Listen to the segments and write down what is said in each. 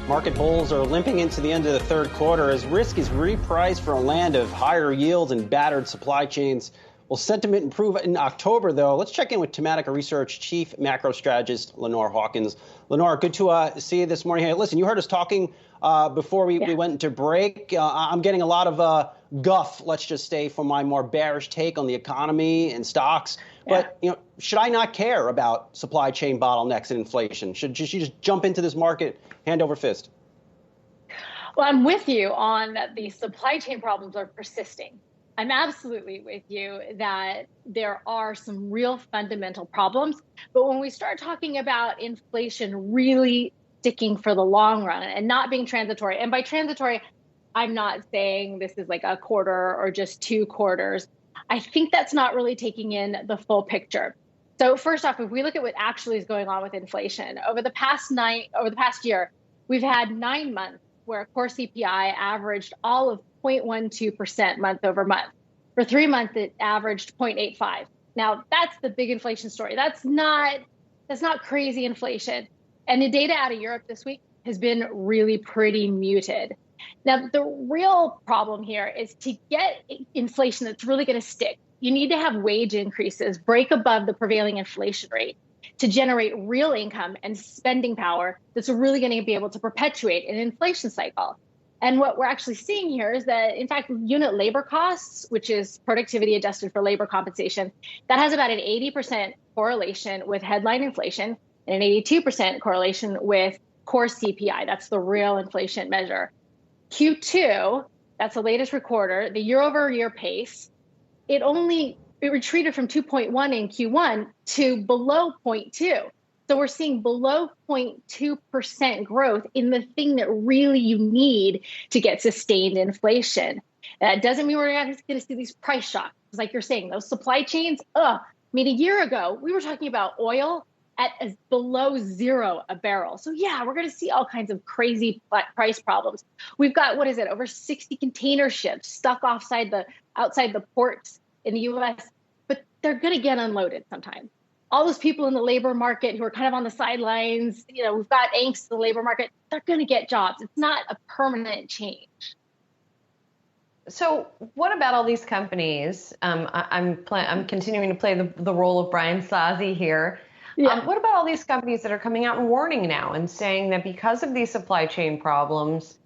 Market bulls are limping into the end of the third quarter as risk is repriced for a land of higher yields and battered supply chains. Will sentiment improve in October, though? Let's check in with Tematica Research Chief Macro Strategist Lenore Hawkins. Lenore, good to see you this morning. Hey, listen, you heard us talking before we went into break. I'm getting a lot of guff, let's just say, from my more bearish take on the economy and stocks. But should I not care about supply chain bottlenecks and inflation? Should you just jump into this market hand over fist? Well, I'm with you on that the supply chain problems are persisting. I'm absolutely with you that there are some real fundamental problems. But when we start talking about inflation really sticking for the long run and not being transitory, and by transitory, I'm not saying this is like a quarter or just 2 quarters. I think that's not really taking in the full picture. So first off, if we look at what actually is going on with inflation, over the past year, we've had 9 months where core CPI averaged all of 0.12% month over month. For 3 months, it averaged 0.85. Now, that's the big inflation story. That's not crazy inflation. And the data out of Europe this week has been really pretty muted. Now, the real problem here is to get inflation that's really going to stick. You need to have wage increases break above the prevailing inflation rate to generate real income and spending power that's really going to be able to perpetuate an inflation cycle. And what we're actually seeing here is that, in fact, unit labor costs, which is productivity adjusted for labor compensation, that has about an 80% correlation with headline inflation and an 82% correlation with core CPI. That's the real inflation measure. Q2, that's the latest recorder, the year over year pace, it retreated from 2.1 in Q1 to below 0.2. So we're seeing below 0.2% growth in the thing that really you need to get sustained inflation. That doesn't mean we're not going to see these price shocks. Like you're saying, those supply chains, a year ago, we were talking about oil at below $0 a barrel. So yeah, we're going to see all kinds of crazy price problems. We've got, over 60 container ships stuck outside the ports in the US, but they're going to get unloaded sometime. All those people in the labor market who are kind of on the sidelines, we've got angst in the labor market, they're going to get jobs. It's not a permanent change. So what about all these companies? I'm continuing to play the role of Brian Sozzi here. Yeah. What about all these companies that are coming out and warning now and saying that because of these supply chain problems,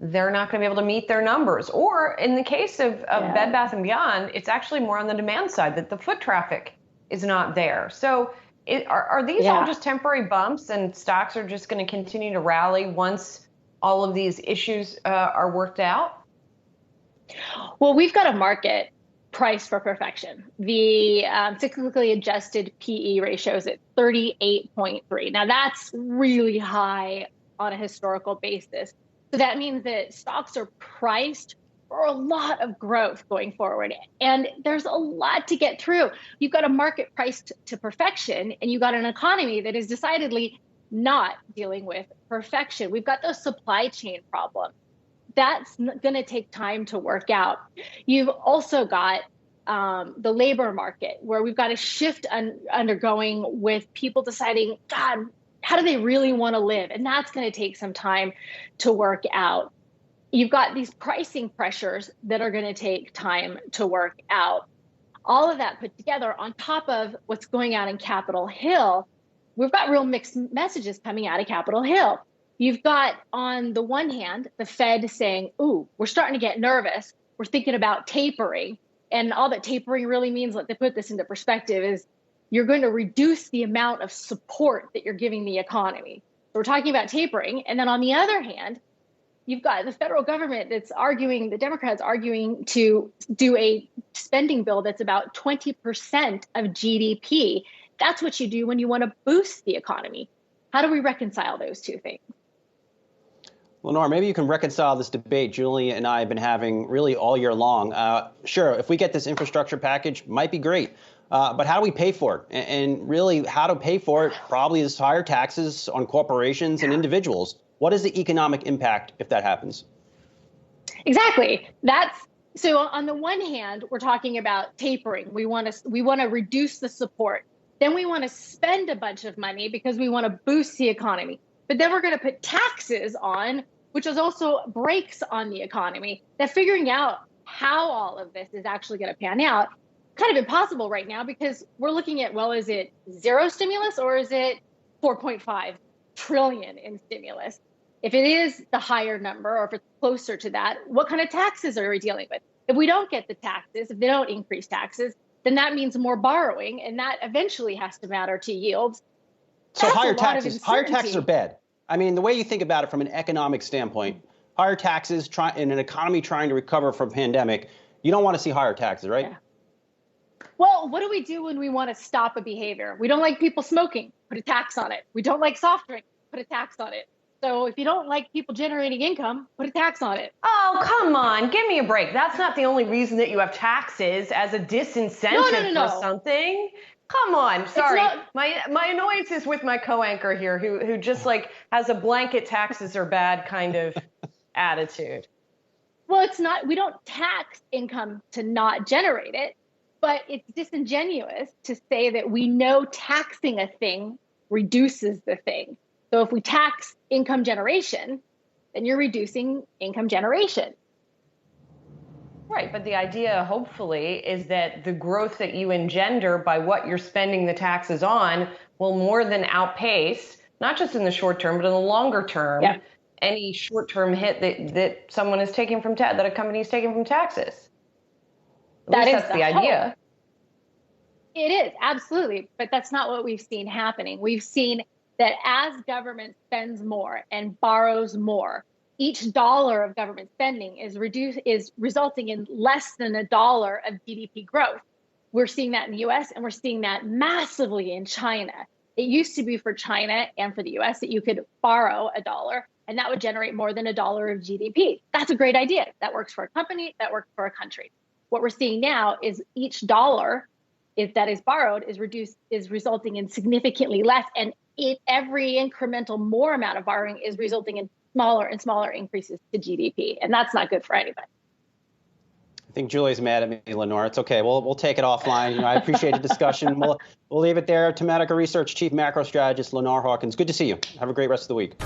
they're not going to be able to meet their numbers? Or in the case of Bed Bath & Beyond, it's actually more on the demand side, that the foot traffic is not there. So are these all just temporary bumps and stocks are just going to continue to rally once all of these issues are worked out? Well, we've got a market priced for perfection. The cyclically adjusted PE ratio is at 38.3. Now that's really high on a historical basis. So that means that stocks are priced for a lot of growth going forward. And there's a lot to get through. You've got a market priced to perfection, and you've got an economy that is decidedly not dealing with perfection. We've got those supply chain problems. That's going to take time to work out. You've also got the labor market, where we've got a shift undergoing with people deciding, God, how do they really want to live? And that's going to take some time to work out. You've got these pricing pressures that are going to take time to work out. All of that put together on top of what's going on in Capitol Hill, we've got real mixed messages coming out of Capitol Hill. You've got, on the one hand, the Fed saying, ooh, we're starting to get nervous. We're thinking about tapering. And all that tapering really means, let me put this into perspective, is you're going to reduce the amount of support that you're giving the economy. So we're talking about tapering. And then on the other hand, you've got the federal government that's arguing, the Democrats arguing to do a spending bill that's about 20% of GDP. That's what you do when you want to boost the economy. How do we reconcile those two things? Lenore, maybe you can reconcile this debate Julie and I have been having really all year long. Sure, if we get this infrastructure package, might be great. But how do we pay for it? And really, how to pay for it probably is higher taxes on corporations and individuals. What is the economic impact if that happens? Exactly. So on the one hand, we're talking about tapering. We want to reduce the support. Then we want to spend a bunch of money because we want to boost the economy. but then we're going to put taxes on, which is also brakes on the economy. That figuring out how all of this is actually going to pan out, kind of impossible right now, because we're looking at, well, is it zero stimulus or is it 4.5 trillion in stimulus? If it is the higher number, or if it's closer to that, what kind of taxes are we dealing with? If we don't get the taxes, if they don't increase taxes, then that means more borrowing, and that eventually has to matter to yields. So higher taxes are bad. I mean, the way you think about it from an economic standpoint, higher taxes in an economy trying to recover from pandemic, you don't want to see higher taxes, right? Yeah. Well, what do we do when we want to stop a behavior? We don't like people smoking, put a tax on it. We don't like soft drinks, put a tax on it. So if you don't like people generating income, put a tax on it. Oh, come on. Give me a break. That's not the only reason that you have taxes as a disincentive for something. Come on. Sorry. My annoyance is with my co-anchor here who just like has a blanket taxes are bad kind of attitude. Well, it's not. We don't tax income to not generate it, but it's disingenuous to say that we know taxing a thing reduces the thing. So if we tax income generation, then you're reducing income generation. Right, but the idea, hopefully, is that the growth that you engender by what you're spending the taxes on will more than outpace, not just in the short term, but in the longer term, any short-term hit that someone is taking from that a company is taking from taxes. That's the idea. It is, absolutely, but that's not what we've seen happening. We've seen that as government spends more and borrows more, each dollar of government spending is resulting in less than $1 of GDP growth. We're seeing that in the US, and we're seeing that massively in China. It used to be for China and for the US that you could borrow $1 and that would generate more than $1 of GDP. That's a great idea. That works for a company, that works for a country. What we're seeing now is each dollar that is borrowed is resulting in significantly less, and every incremental more amount of borrowing is resulting in smaller and smaller increases to GDP, and that's not good for anybody. I think Julie's mad at me, Lenore. It's okay. We'll take it offline. I appreciate the discussion. We'll leave it there. Tematica Research Chief Macro Strategist Lenore Hawkins. Good to see you. Have a great rest of the week.